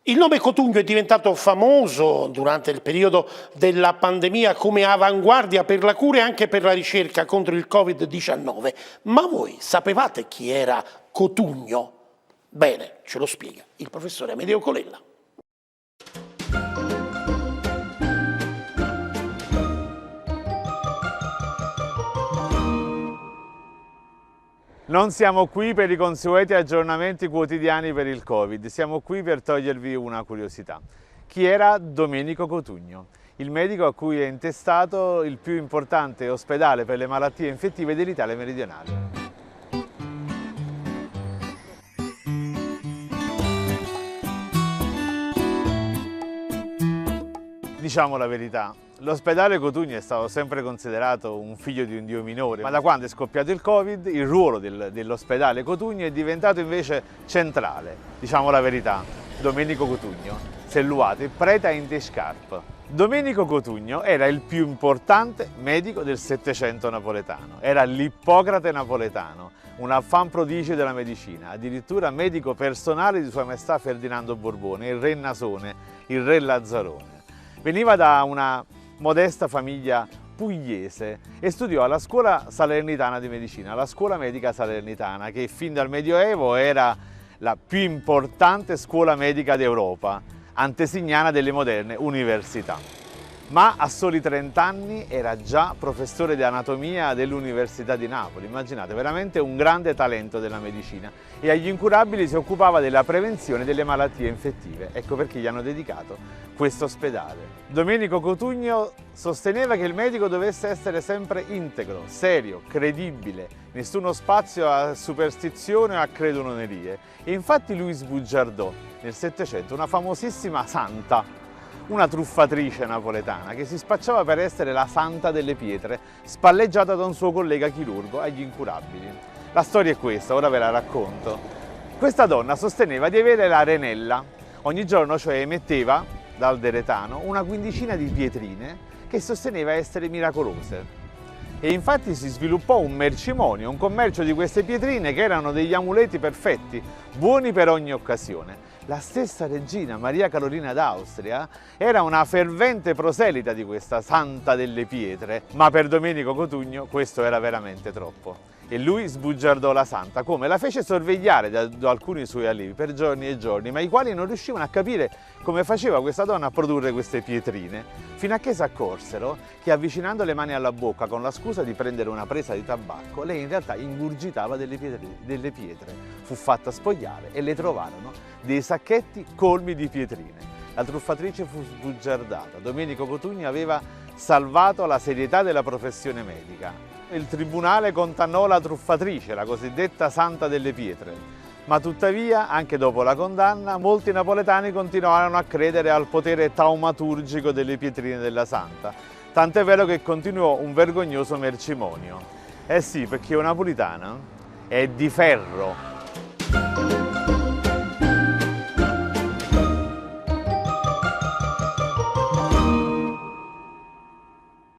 Il nome Cotugno è diventato famoso durante il periodo della pandemia come avanguardia per la cura e anche per la ricerca contro il Covid-19. Ma voi sapevate chi era Cotugno? Bene, ce lo spiega il professore Amedeo Colella. Non siamo qui per i consueti aggiornamenti quotidiani per il Covid, siamo qui per togliervi una curiosità. Chi era Domenico Cotugno? Il medico a cui è intestato il più importante ospedale per le malattie infettive dell'Italia meridionale. Diciamo la verità, l'ospedale Cotugno è stato sempre considerato un figlio di un dio minore, ma da quando è scoppiato il Covid il ruolo dell'ospedale Cotugno è diventato invece centrale. Diciamo la verità, Domenico Cotugno, Selluate, preta in Tescarp. Domenico Cotugno era il più importante medico del Settecento napoletano, era l'Ippocrate napoletano, un fan prodigio della medicina, addirittura medico personale di Sua Maestà Ferdinando Borbone, il re Nasone, il re Lazzarone. Veniva da una modesta famiglia pugliese e studiò alla Scuola Salernitana di Medicina, la Scuola Medica Salernitana, che fin dal Medioevo era la più importante scuola medica d'Europa, antesignana delle moderne università. Ma a soli 30 anni era già professore di anatomia dell'Università di Napoli, immaginate, veramente un grande talento della medicina, e agli incurabili si occupava della prevenzione delle malattie infettive, ecco perché gli hanno dedicato questo ospedale. Domenico Cotugno sosteneva che il medico dovesse essere sempre integro, serio, credibile, nessuno spazio a superstizione o a credonerie, e infatti lui sbugiardò nel Settecento una famosissima santa, una truffatrice napoletana che si spacciava per essere la santa delle pietre, spalleggiata da un suo collega chirurgo agli incurabili. La storia è questa, ora ve la racconto. Questa donna sosteneva di avere la renella, ogni giorno cioè emetteva dal deretano una quindicina di pietrine che sosteneva essere miracolose. E infatti si sviluppò un mercimonio, un commercio di queste pietrine che erano degli amuleti perfetti, buoni per ogni occasione. La stessa regina Maria Carolina d'Austria era una fervente proselita di questa santa delle pietre, ma per Domenico Cotugno questo era veramente troppo. E lui sbugiardò la santa, come la fece sorvegliare da alcuni suoi allievi per giorni e giorni, ma i quali non riuscivano a capire come faceva questa donna a produrre queste pietrine, fino a che si accorsero che avvicinando le mani alla bocca con la scusa di prendere una presa di tabacco, lei in realtà ingurgitava delle pietre. Fu fatta spogliare e le trovarono dei sacchetti colmi di pietrine. La truffatrice fu sbugiardata. Domenico Cotugno aveva salvato la serietà della professione medica. Il tribunale condannò la truffatrice, la cosiddetta santa delle pietre, ma tuttavia, anche dopo la condanna, molti napoletani continuarono a credere al potere taumaturgico delle pietrine della santa, tant'è vero che continuò un vergognoso mercimonio. Eh sì, perché una napolitana è di ferro,